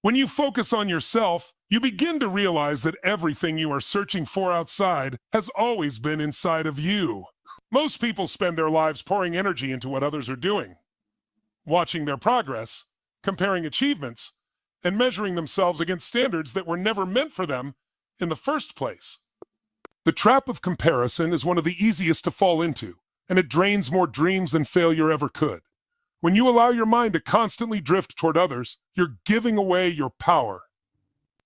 When you focus on yourself, you begin to realize that everything you are searching for outside has always been inside of you. Most people spend their lives pouring energy into what others are doing, watching their progress, comparing achievements, and measuring themselves against standards that were never meant for them in the first place. The trap of comparison is one of the easiest to fall into, and it drains more dreams than failure ever could. When you allow your mind to constantly drift toward others, you're giving away your power.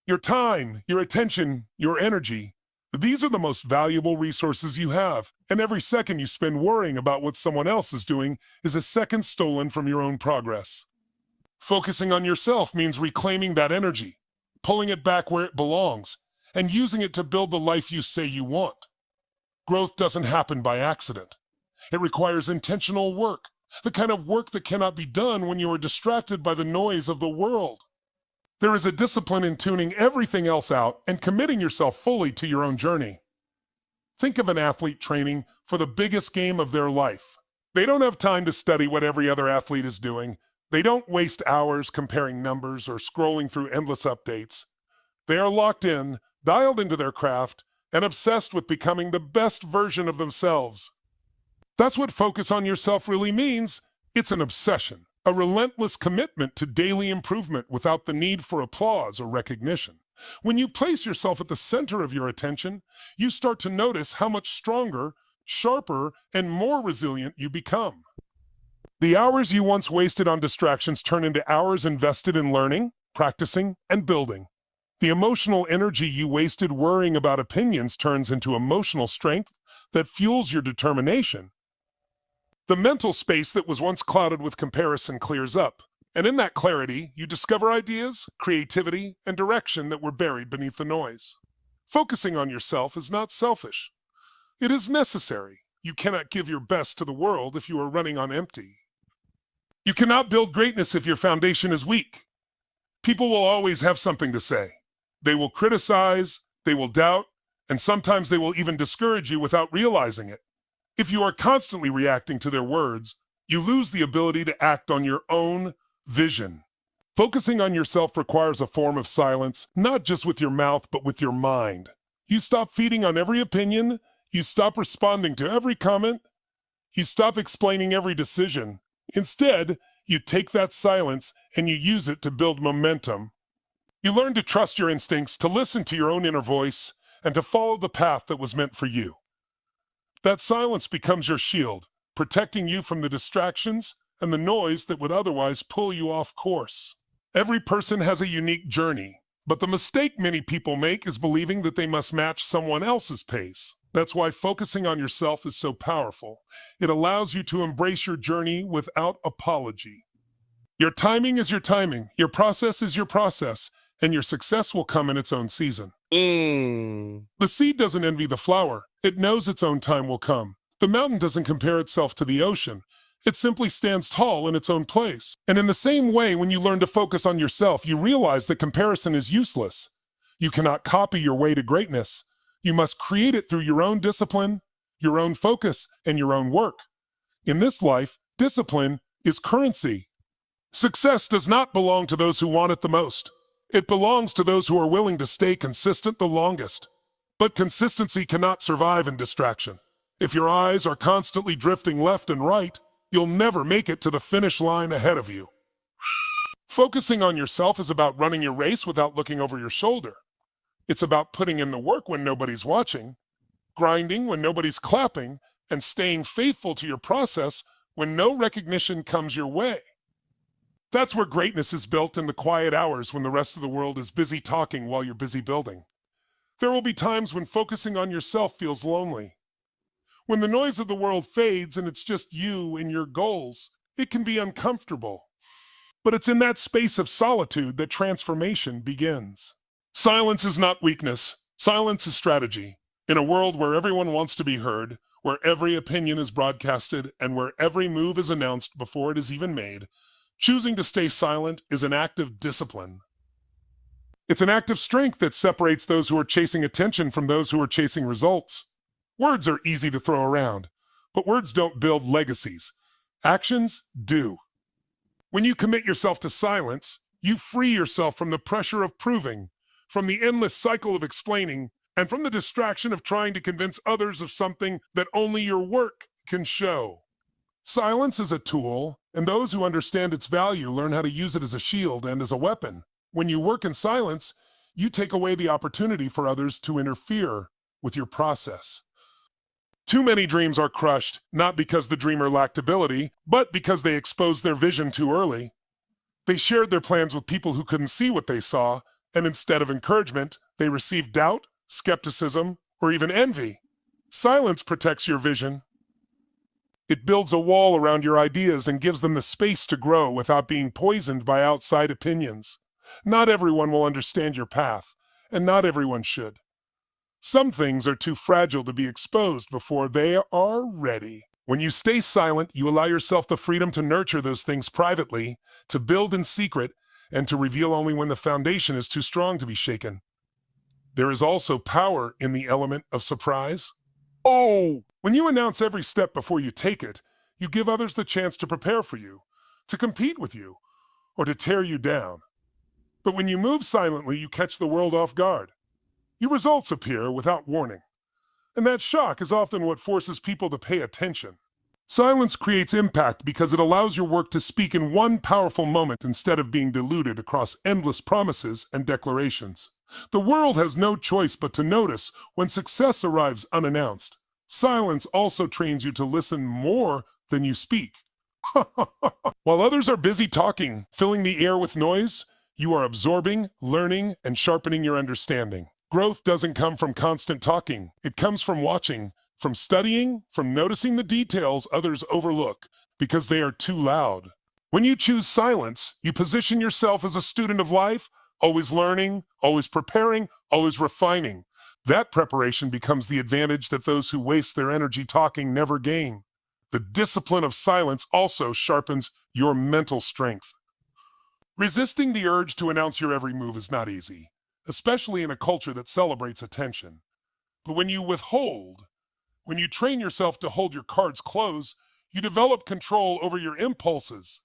Your time, your attention, your energy. These are the most valuable resources you have, and every second you spend worrying about what someone else is doing is a second stolen from your own progress. Focusing on yourself means reclaiming that energy, pulling it back where it belongs, and using it to build the life you say you want. Growth doesn't happen by accident. It requires intentional work, the kind of work that cannot be done when you are distracted by the noise of the world. There is a discipline in tuning everything else out and committing yourself fully to your own journey. Think of an athlete training for the biggest game of their life. They don't have time to study what every other athlete is doing. They don't waste hours comparing numbers or scrolling through endless updates. They are locked in, dialed into their craft, and obsessed with becoming the best version of themselves. That's what focus on yourself really means. It's an obsession, a relentless commitment to daily improvement without the need for applause or recognition. When you place yourself at the center of your attention, you start to notice how much stronger, sharper, and more resilient you become. The hours you once wasted on distractions turn into hours invested in learning, practicing, and building. The emotional energy you wasted worrying about opinions turns into emotional strength that fuels your determination. The mental space that was once clouded with comparison clears up, and in that clarity, you discover ideas, creativity, and direction that were buried beneath the noise. Focusing on yourself is not selfish. It is necessary. You cannot give your best to the world if you are running on empty. You cannot build greatness if your foundation is weak. People will always have something to say. They will criticize, they will doubt, and sometimes they will even discourage you without realizing it. If you are constantly reacting to their words, you lose the ability to act on your own vision. Focusing on yourself requires a form of silence, not just with your mouth, but with your mind. You stop feeding on every opinion, you stop responding to every comment, you stop explaining every decision. Instead, you take that silence and you use it to build momentum. You learn to trust your instincts, to listen to your own inner voice, and to follow the path that was meant for you. That silence becomes your shield, protecting you from the distractions and the noise that would otherwise pull you off course. Every person has a unique journey, but the mistake many people make is believing that they must match someone else's pace. That's why focusing on yourself is so powerful. It allows you to embrace your journey without apology. Your timing is your timing, your process is your process, and your success will come in its own season. The seed doesn't envy the flower. It knows its own time will come. The mountain doesn't compare itself to the ocean. It simply stands tall in its own place. And in the same way, when you learn to focus on yourself, you realize that comparison is useless. You cannot copy your way to greatness. You must create it through your own discipline, your own focus, and your own work. In this life, discipline is currency. Success does not belong to those who want it the most. It belongs to those who are willing to stay consistent the longest. But consistency cannot survive in distraction. If your eyes are constantly drifting left and right, you'll never make it to the finish line ahead of you. Focusing on yourself is about running your race without looking over your shoulder. It's about putting in the work when nobody's watching, grinding when nobody's clapping, and staying faithful to your process when no recognition comes your way. That's where greatness is built, in the quiet hours when the rest of the world is busy talking while you're busy building. There will be times when focusing on yourself feels lonely. When the noise of the world fades and it's just you and your goals, it can be uncomfortable. But it's in that space of solitude that transformation begins. Silence is not weakness. Silence is strategy. In a world where everyone wants to be heard, where every opinion is broadcasted, and where every move is announced before it is even made, choosing to stay silent is an act of discipline. It's an act of strength that separates those who are chasing attention from those who are chasing results. Words are easy to throw around, but words don't build legacies. Actions do. When you commit yourself to silence, You free yourself from the pressure of proving, from the endless cycle of explaining, and from the distraction of trying to convince others of something that only your work can show. Silence is a tool, and those who understand its value learn how to use it as a shield and as a weapon. When you work in silence, you take away the opportunity for others to interfere with your process. Too many dreams are crushed, not because the dreamer lacked ability, but because they exposed their vision too early. They shared their plans with people who couldn't see what they saw, and instead of encouragement, they received doubt, skepticism, or even envy. Silence protects your vision. It builds a wall around your ideas and gives them the space to grow without being poisoned by outside opinions. Not everyone will understand your path, and not everyone should. Some things are too fragile to be exposed before they are ready. When you stay silent, you allow yourself the freedom to nurture those things privately, to build in secret, and to reveal only when the foundation is too strong to be shaken. There is also power in the element of surprise. When you announce every step before you take it, you give others the chance to prepare for you, to compete with you, or to tear you down. But when you move silently, you catch the world off guard. Your results appear without warning, and that shock is often what forces people to pay attention. Silence creates impact because it allows your work to speak in one powerful moment instead of being diluted across endless promises and declarations. The world has no choice but to notice when success arrives unannounced. Silence also trains you to listen more than you speak. While others are busy talking, filling the air with noise, you are absorbing, learning, and sharpening your understanding. Growth doesn't come from constant talking. It comes from watching, from studying, from noticing the details others overlook because they are too loud. When you choose silence, you position yourself as a student of life, always learning, always preparing, always refining. That preparation becomes the advantage that those who waste their energy talking never gain. The discipline of silence also sharpens your mental strength. Resisting the urge to announce your every move is not easy, especially in a culture that celebrates attention. But when you withhold, when you train yourself to hold your cards close, you develop control over your impulses.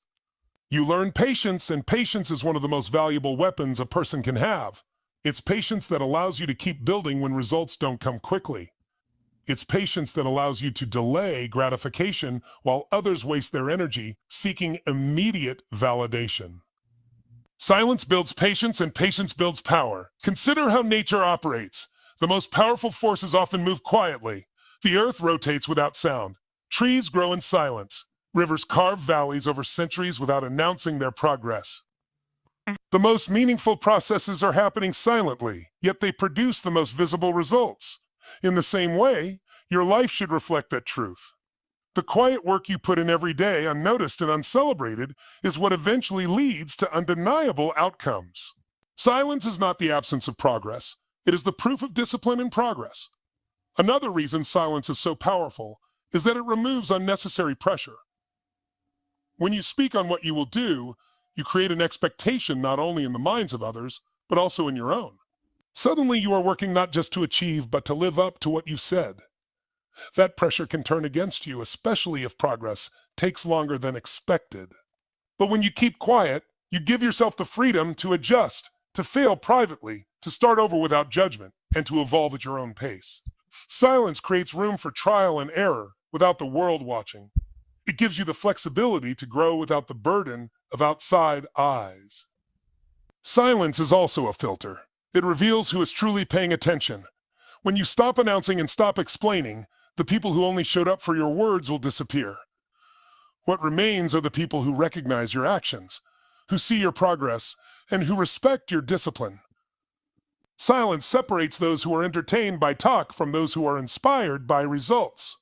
You learn patience, and patience is one of the most valuable weapons a person can have. It's patience that allows you to keep building when results don't come quickly. It's patience that allows you to delay gratification while others waste their energy seeking immediate validation. Silence builds patience, and patience builds power. Consider how nature operates. The most powerful forces often move quietly. The earth rotates without sound. Trees grow in silence. Rivers carve valleys over centuries without announcing their progress. The most meaningful processes are happening silently, yet they produce the most visible results. In the same way, your life should reflect that truth. The quiet work you put in every day, unnoticed and uncelebrated, is what eventually leads to undeniable outcomes. Silence is not the absence of progress. It is the proof of discipline and progress. Another reason silence is so powerful is that it removes unnecessary pressure. When you speak on what you will do, you create an expectation not only in the minds of others, but also in your own. Suddenly you are working not just to achieve, but to live up to what you said. That pressure can turn against you, especially if progress takes longer than expected. But when you keep quiet, you give yourself the freedom to adjust, to fail privately, to start over without judgment, and to evolve at your own pace. Silence creates room for trial and error without the world watching. It gives you the flexibility to grow without the burden of outside eyes. Silence is also a filter. It reveals who is truly paying attention. When you stop announcing and stop explaining, the people who only showed up for your words will disappear. What remains are the people who recognize your actions, who see your progress, and who respect your discipline. Silence separates those who are entertained by talk from those who are inspired by results.